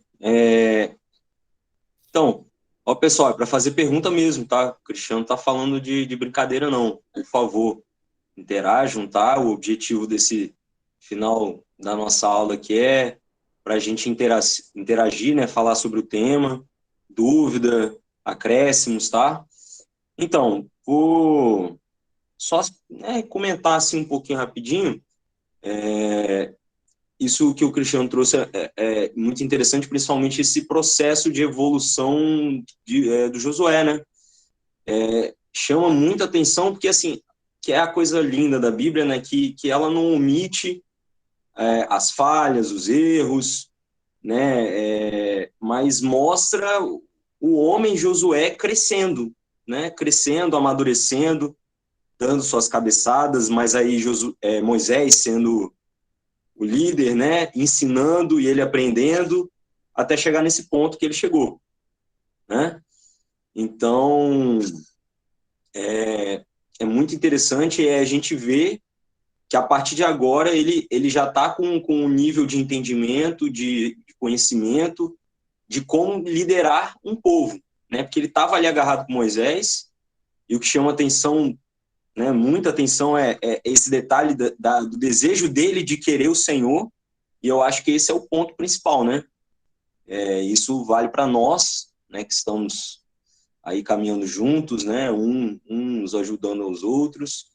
Então, ó, pessoal, é para fazer pergunta mesmo, tá? O Cristiano tá falando de brincadeira, não. Por favor, interajam, tá? O objetivo desse final da nossa aula aqui é para a gente interagir, né? Falar sobre o tema, dúvida, acréscimos, tá? Então, vou só, né, comentar assim um pouquinho rapidinho. Isso que o Cristiano trouxe é muito interessante, principalmente esse processo de evolução do Josué, né? Chama muita atenção, porque, assim, que é a coisa linda da Bíblia, né? Que ela não omite as falhas, os erros, né? Mas mostra o homem Josué crescendo, né? Crescendo, amadurecendo, dando suas cabeçadas, mas aí Moisés sendo o líder, né, ensinando e ele aprendendo até chegar nesse ponto que ele chegou, né? Então, é muito interessante a gente ver que a partir de agora ele já está com um nível de entendimento, de conhecimento, de como liderar um povo, né? Porque ele estava ali agarrado com Moisés, e o que chama atenção, né, muita atenção é esse detalhe do desejo dele de querer o Senhor. E eu acho que esse é o ponto principal, né? Isso vale para nós, né, que estamos aí caminhando juntos, né, uns ajudando aos outros,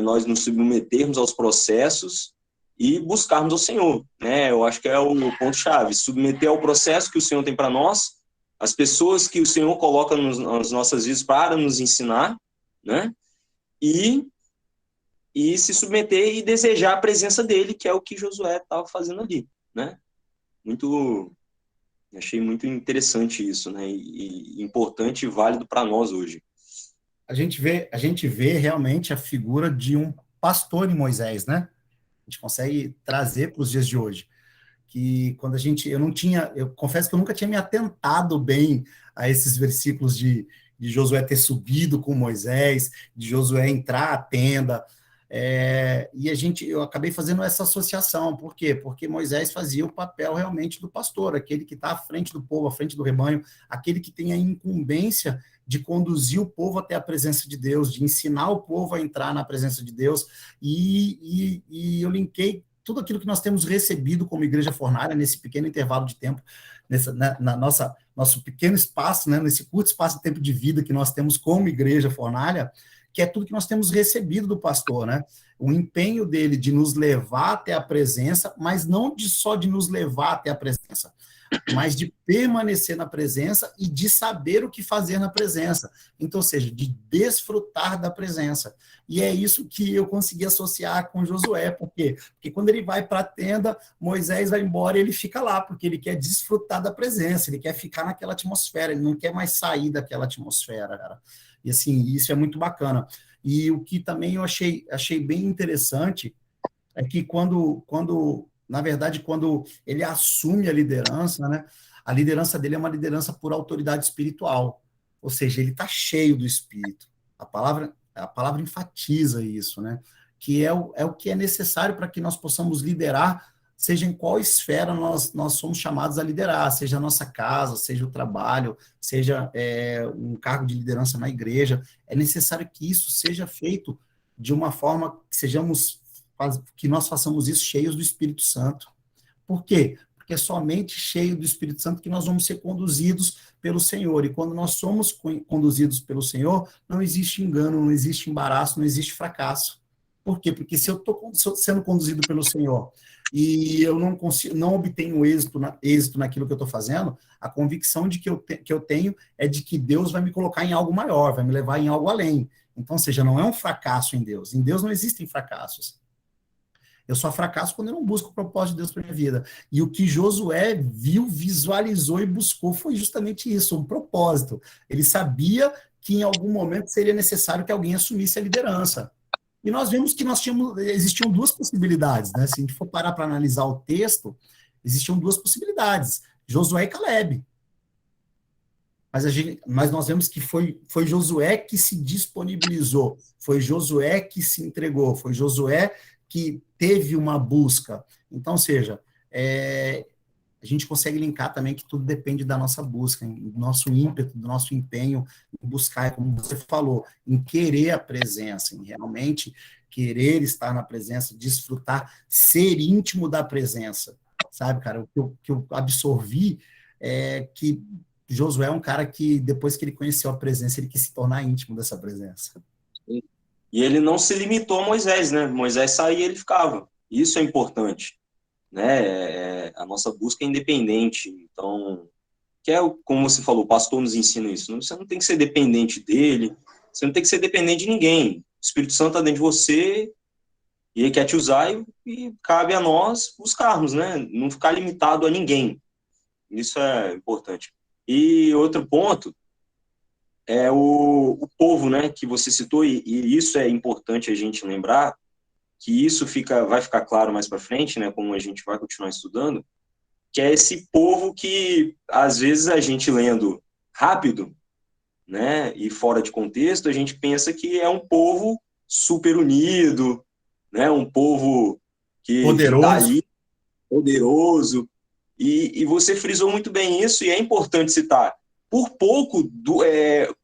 nós nos submetermos aos processos e buscarmos ao Senhor, né? Eu acho que é o ponto-chave, submeter ao processo que o Senhor tem para nós, as pessoas que o Senhor coloca nas nossas vidas para nos ensinar, né? E se submeter e desejar a presença dele, que é o que Josué estava fazendo ali, né? Achei muito interessante isso, né? E importante e válido para nós hoje. A gente vê realmente a figura de um pastor em Moisés, né? A gente consegue trazer para os dias de hoje. Que quando eu confesso que eu nunca tinha me atentado bem a esses versículos de Josué ter subido com Moisés, de Josué entrar à tenda, e eu acabei fazendo essa associação. Por quê? Porque Moisés fazia o papel realmente do pastor, aquele que está à frente do povo, à frente do rebanho, aquele que tem a incumbência de conduzir o povo até a presença de Deus, de ensinar o povo a entrar na presença de Deus, e eu linkei tudo aquilo que nós temos recebido como Igreja Fornária nesse pequeno intervalo de tempo, nosso pequeno espaço, né, nesse curto espaço de tempo de vida que nós temos como Igreja Fornária, que é tudo que nós temos recebido do pastor, né? O empenho dele de nos levar até a presença, mas não só de nos levar até a presença, mas de permanecer na presença e de saber o que fazer na presença. Então, ou seja, de desfrutar da presença. E é isso que eu consegui associar com Josué. Por quê? Porque quando ele vai para a tenda, Moisés vai embora e ele fica lá, porque ele quer desfrutar da presença, ele quer ficar naquela atmosfera, ele não quer mais sair daquela atmosfera, cara. E assim, isso é muito bacana. E o que também eu achei bem interessante é que na verdade, quando ele assume a liderança, né, a liderança dele é uma liderança por autoridade espiritual, ou seja, ele está cheio do Espírito. A palavra enfatiza isso, né, que é o que é necessário para que nós possamos liderar, seja em qual esfera nós somos chamados a liderar, seja a nossa casa, seja o trabalho, seja um cargo de liderança na igreja. É necessário que isso seja feito de uma forma que nós façamos isso cheios do Espírito Santo. Por quê? Porque é somente cheio do Espírito Santo que nós vamos ser conduzidos pelo Senhor. E quando nós somos conduzidos pelo Senhor, não existe engano, não existe embaraço, não existe fracasso. Por quê? Porque se eu estou sendo conduzido pelo Senhor e eu não obtenho êxito naquilo que eu estou fazendo, a convicção que eu tenho é de que Deus vai me colocar em algo maior, vai me levar em algo além. Então, ou seja, não é um fracasso em Deus. Em Deus não existem fracassos. Eu só fracasso quando eu não busco o propósito de Deus para minha vida. E o que Josué viu, visualizou e buscou foi justamente isso, um propósito. Ele sabia que em algum momento seria necessário que alguém assumisse a liderança. E nós vimos que existiam duas possibilidades, né? Se a gente for parar para analisar o texto, existiam duas possibilidades, Josué e Caleb. Mas nós vemos que foi Josué que se disponibilizou, foi Josué que se entregou, foi Josué que teve uma busca. Então, ou seja, a gente consegue linkar também que tudo depende da nossa busca, do nosso ímpeto, do nosso empenho em buscar, como você falou, em querer a presença, em realmente querer estar na presença, desfrutar, ser íntimo da presença, sabe, cara? O que eu absorvi é que Josué é um cara que, depois que ele conheceu a presença, ele quis se tornar íntimo dessa presença. E ele não se limitou a Moisés, né? Moisés saía e ele ficava. Isso é importante, né? A nossa busca é independente. Então, como você falou, o pastor nos ensina isso. Você não tem que ser dependente dele, você não tem que ser dependente de ninguém. O Espírito Santo está dentro de você e ele quer te usar e cabe a nós buscarmos, né? Não ficar limitado a ninguém. Isso é importante. E outro ponto é o povo, né, que você citou, e isso é importante a gente lembrar, que isso vai ficar claro mais para frente, né, como a gente vai continuar estudando, que é esse povo que, às vezes, a gente lendo rápido, né, e fora de contexto, a gente pensa que é um povo super unido, né, um povo que tá ali, poderoso, e você frisou muito bem isso, e é importante citar. Por pouco,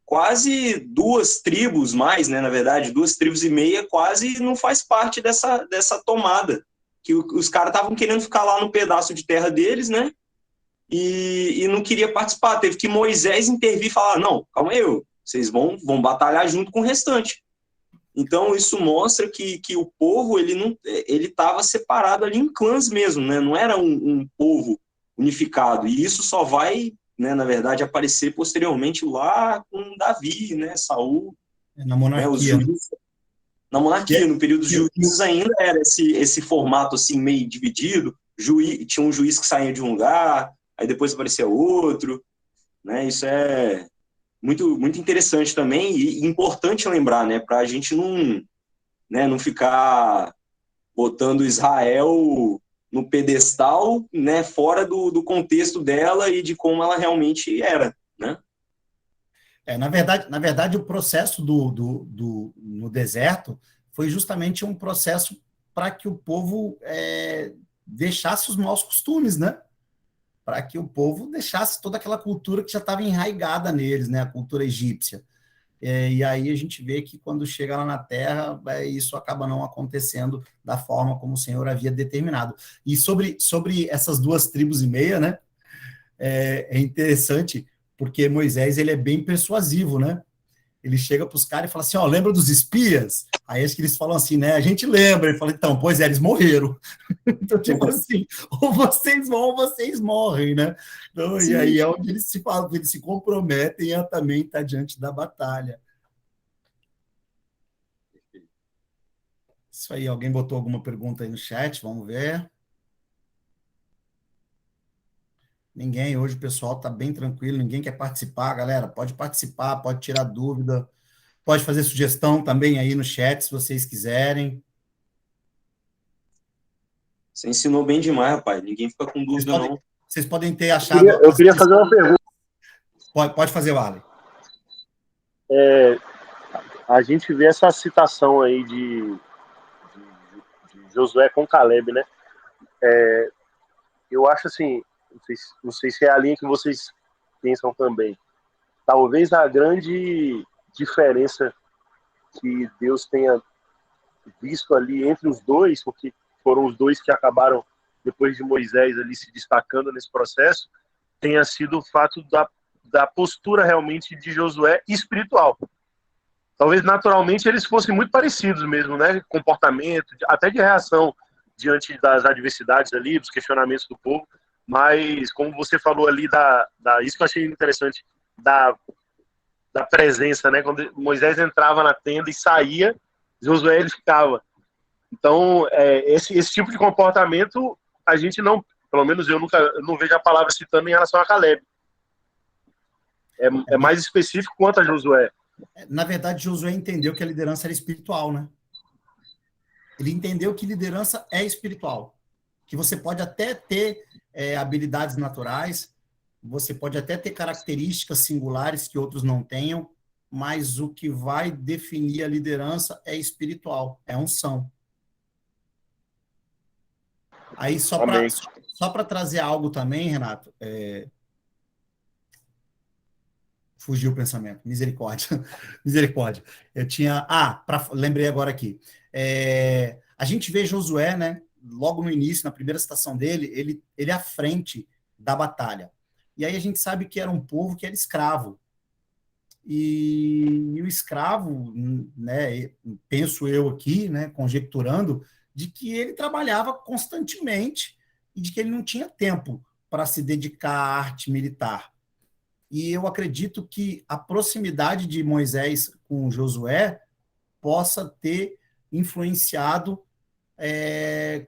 quase 2 tribos mais, né, na verdade, 2 tribos e meia, quase não faz parte dessa tomada. Que os caras estavam querendo ficar lá no pedaço de terra deles, né? E não queria participar. Teve que Moisés intervir e falar: não, calma aí, vocês vão batalhar junto com o restante. Então, isso mostra que o povo ele estava separado ali em clãs mesmo, né? Não era um povo unificado. E isso só vai, né, na verdade, aparecer posteriormente lá com Davi, né? Saul. Na monarquia. Né, na monarquia, no período dos juízes ainda era esse formato assim, meio dividido. Tinha um juiz que saía de um lugar, aí depois aparecia outro. Né? Isso é muito, muito interessante também e importante lembrar, né, para a gente não ficar botando Israel no pedestal, né, fora do contexto dela e de como ela realmente era, né? Na verdade, o processo no deserto foi justamente um processo para que o povo deixasse os maus costumes, né? Para que o povo deixasse toda aquela cultura que já estava enraizada neles, né? A cultura egípcia. E aí a gente vê que quando chega lá na Terra, isso acaba não acontecendo da forma como o Senhor havia determinado. E sobre essas 2 tribos e meia, né? É interessante, porque Moisés ele é bem persuasivo, né? Ele chega para os caras e fala assim, ó, lembra dos espias? Aí acho que eles falam assim, né? A gente lembra. Ele fala, então, pois é, eles morreram. Então, tipo assim, ou vocês vão ou vocês morrem, né? Então, e aí é onde eles se comprometem a também estar diante da batalha. Isso aí, alguém botou alguma pergunta aí no chat? Vamos ver. Ninguém, hoje o pessoal está bem tranquilo, ninguém quer participar, galera. Pode participar, pode tirar dúvida, pode fazer sugestão também aí no chat, se vocês quiserem. Você ensinou bem demais, rapaz. Ninguém fica com dúvida, não. Vocês podem ter achado... Eu queria fazer uma pergunta. Pode fazer, Wally. A gente vê essa citação aí de Josué com Caleb, né? Eu acho assim, não sei se é a linha que vocês pensam também. Talvez a grande diferença que Deus tenha visto ali entre os dois, porque foram os dois que acabaram, depois de Moisés ali se destacando nesse processo, tenha sido o fato da postura realmente de Josué espiritual. Talvez naturalmente eles fossem muito parecidos mesmo, né? Comportamento, até de reação diante das adversidades ali, dos questionamentos do povo. Mas, como você falou ali, isso que eu achei interessante, da presença, né? Quando Moisés entrava na tenda e saía, Josué ele ficava. Então, esse tipo de comportamento, a gente não, pelo menos eu não vejo a palavra citando em relação a Caleb. É mais específico quanto a Josué. Na verdade, Josué entendeu que a liderança era espiritual, né? Ele entendeu que liderança é espiritual. Que você pode até ter habilidades naturais, você pode até ter características singulares que outros não tenham, mas o que vai definir a liderança é espiritual, é unção. Aí, só para trazer algo também, Renato, fugiu o pensamento, misericórdia. Misericórdia. Eu tinha. Lembrei agora aqui. A gente vê Josué, né? Logo no início, na primeira citação dele, ele à frente da batalha. E aí a gente sabe que era um povo que era escravo. E o escravo, né, penso eu aqui, né, conjecturando, de que ele trabalhava constantemente e de que ele não tinha tempo para se dedicar à arte militar. E eu acredito que a proximidade de Moisés com Josué possa ter influenciado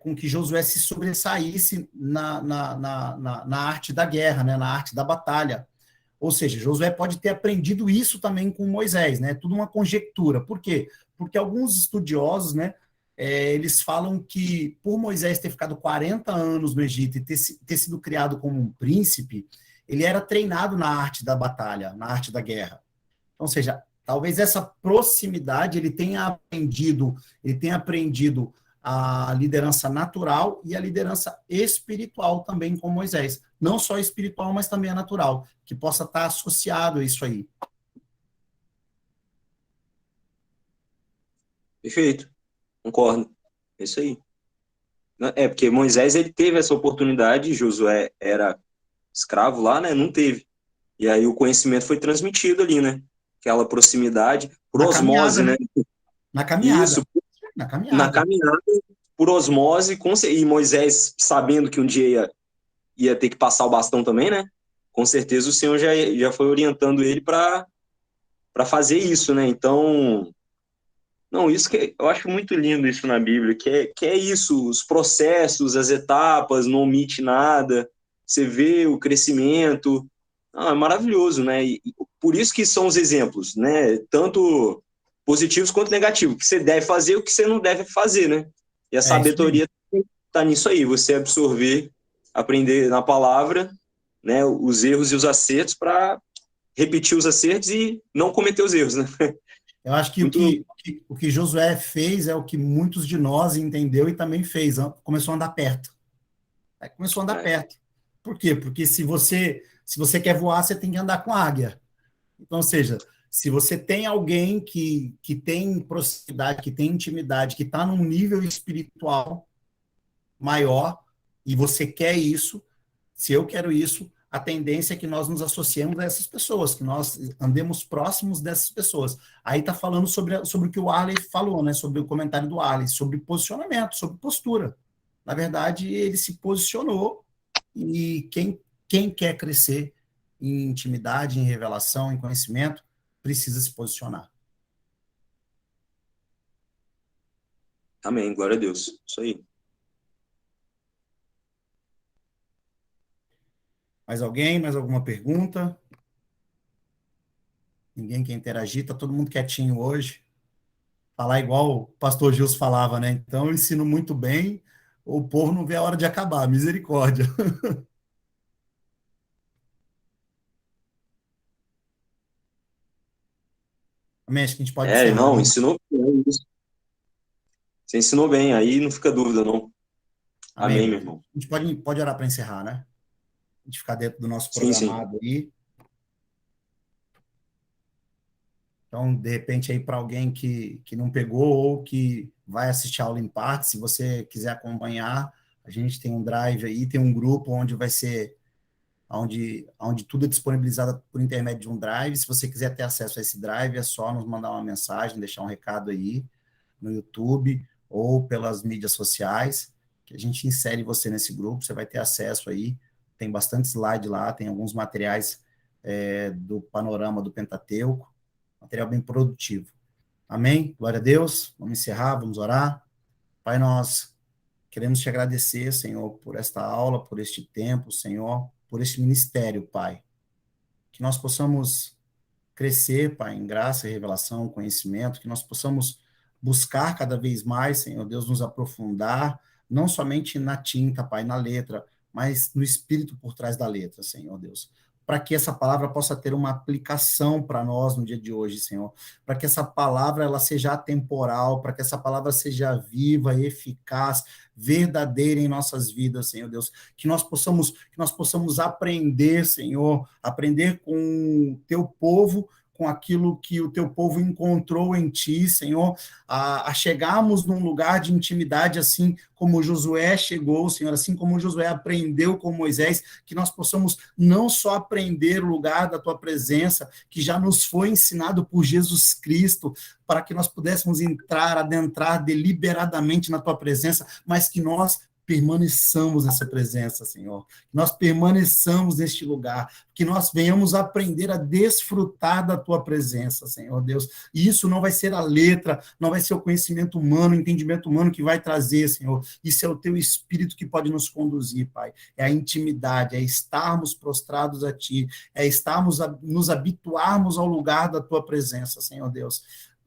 com que Josué se sobressaísse na arte da guerra, né, na arte da batalha. Ou seja, Josué pode ter aprendido isso também com Moisés, né? Tudo uma conjectura. Por quê? Porque alguns estudiosos, né, eles falam que por Moisés ter ficado 40 anos no Egito e ter sido criado como um príncipe, ele era treinado na arte da batalha, na arte da guerra. Ou seja, talvez essa proximidade ele tenha aprendido a liderança natural e a liderança espiritual também com Moisés. Não só espiritual, mas também a natural, que possa estar associado a isso aí. Perfeito, concordo. É isso aí. Porque Moisés ele teve essa oportunidade, Josué era escravo lá, né? Não teve. E aí o conhecimento foi transmitido ali, né? Aquela proximidade, por osmose, né? Na caminhada. Isso, na caminhada, por osmose, e Moisés, sabendo que um dia ia ter que passar o bastão também, né? Com certeza o Senhor já foi orientando ele para fazer isso, né? Então, não, isso que eu acho muito lindo isso na Bíblia, que é isso, os processos, as etapas, não omite nada, você vê o crescimento, é maravilhoso, né? E por isso que são os exemplos, né? Tanto positivos quanto negativos, o que você deve fazer e o que você não deve fazer, né? E a sabedoria está nisso aí, você absorver, aprender na palavra, né? Os erros e os acertos para repetir os acertos e não cometer os erros, né? Eu acho que o que Josué fez é o que muitos de nós entendeu e também fez. Começou a andar perto. Começou a andar perto. Por quê? Porque se você quer voar, você tem que andar com a águia. Então, ou seja, se você tem alguém que tem proximidade, que tem intimidade, que está num nível espiritual maior, e você quer isso, se eu quero isso, a tendência é que nós nos associemos a essas pessoas, que nós andemos próximos dessas pessoas. Aí está falando sobre o que o Arley falou, né? Sobre o comentário do Arley, sobre posicionamento, sobre postura. Na verdade, ele se posicionou e quem quer crescer em intimidade, em revelação, em conhecimento, precisa se posicionar. Amém, glória a Deus. Isso aí. Mais alguém? Mais alguma pergunta? Ninguém quer interagir? Está todo mundo quietinho hoje? Falar igual o pastor Gilson falava, né? Então, eu ensino muito bem, o povo não vê a hora de acabar. Misericórdia. Amém? Acho que a gente pode encerrar. Não, ensinou bem. Você ensinou bem, aí não fica dúvida, não. Amém, meu irmão. A gente pode orar para encerrar, né? A gente ficar dentro do nosso sim. programado aí. Então, de repente, aí para alguém que não pegou ou que vai assistir a aula em parte, se você quiser acompanhar, a gente tem um drive aí, tem um grupo onde vai ser, onde tudo é disponibilizado por intermédio de um drive. Se você quiser ter acesso a esse drive, é só nos mandar uma mensagem, deixar um recado aí no YouTube ou pelas mídias sociais, que a gente insere você nesse grupo, você vai ter acesso aí, tem bastante slide lá, tem alguns materiais do panorama do Pentateuco, material bem produtivo. Amém? Glória a Deus. Vamos encerrar, vamos orar. Pai, nós queremos te agradecer, Senhor, por esta aula, por este tempo, Senhor, por este ministério, Pai. Que nós possamos crescer, Pai, em graça e revelação, conhecimento, que nós possamos buscar cada vez mais, Senhor Deus, nos aprofundar, não somente na tinta, Pai, na letra, mas no espírito por trás da letra, Senhor Deus. Para que essa palavra possa ter uma aplicação para nós no dia de hoje, Senhor. Para que essa palavra ela seja atemporal, para que essa palavra seja viva, eficaz, verdadeira em nossas vidas, Senhor Deus. Que nós possamos aprender, Senhor, aprender com o teu povo, com aquilo que o teu povo encontrou em ti, Senhor, a chegarmos num lugar de intimidade, assim como Josué chegou, Senhor, assim como Josué aprendeu com Moisés, que nós possamos não só aprender o lugar da tua presença, que já nos foi ensinado por Jesus Cristo, para que nós pudéssemos adentrar deliberadamente na tua presença, mas que nós permaneçamos nessa presença, Senhor. Que nós permaneçamos neste lugar, que nós venhamos aprender a desfrutar da tua presença, Senhor Deus. E isso não vai ser a letra, não vai ser o conhecimento humano, o entendimento humano que vai trazer, Senhor. Isso é o teu Espírito que pode nos conduzir, Pai. É a intimidade, é estarmos prostrados a ti, é nos habituarmos ao lugar da tua presença, Senhor Deus.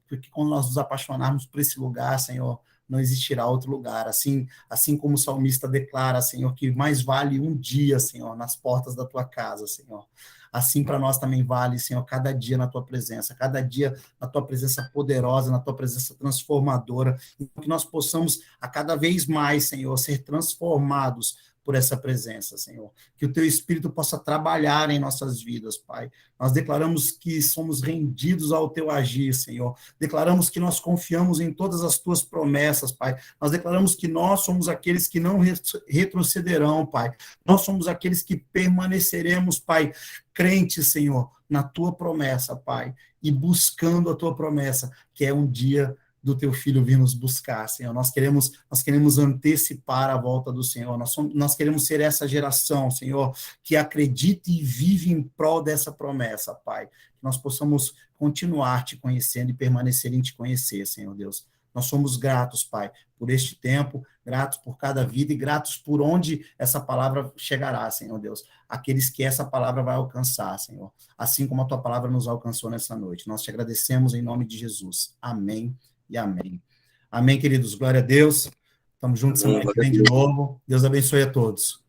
Porque quando nós nos apaixonarmos por esse lugar, Senhor, não existirá outro lugar. Assim como o salmista declara, Senhor, que mais vale um dia, Senhor, nas portas da tua casa, Senhor. Assim para nós também vale, Senhor, cada dia na tua presença, cada dia na tua presença poderosa, na tua presença transformadora, que nós possamos a cada vez mais, Senhor, ser transformados por essa presença, Senhor. Que o teu Espírito possa trabalhar em nossas vidas, Pai. Nós declaramos que somos rendidos ao teu agir, Senhor. Declaramos que nós confiamos em todas as tuas promessas, Pai. Nós declaramos que nós somos aqueles que não retrocederão, Pai. Nós somos aqueles que permaneceremos, Pai, crentes, Senhor, na tua promessa, Pai, e buscando a tua promessa, que é um dia do teu filho vir nos buscar, Senhor. Nós queremos antecipar a volta do Senhor. Nós queremos ser essa geração, Senhor, que acredita e vive em prol dessa promessa, Pai. Que nós possamos continuar te conhecendo e permanecer em te conhecer, Senhor Deus. Nós somos gratos, Pai, por este tempo, gratos por cada vida e gratos por onde essa palavra chegará, Senhor Deus. Aqueles que essa palavra vai alcançar, Senhor. Assim como a tua palavra nos alcançou nessa noite. Nós te agradecemos em nome de Jesus. Amém. E amém. Amém, queridos. Glória a Deus. Estamos juntos semana que vem de novo. Deus abençoe a todos.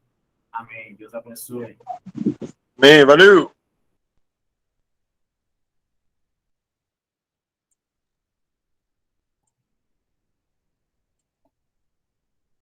Amém. Deus abençoe. Amém. Valeu.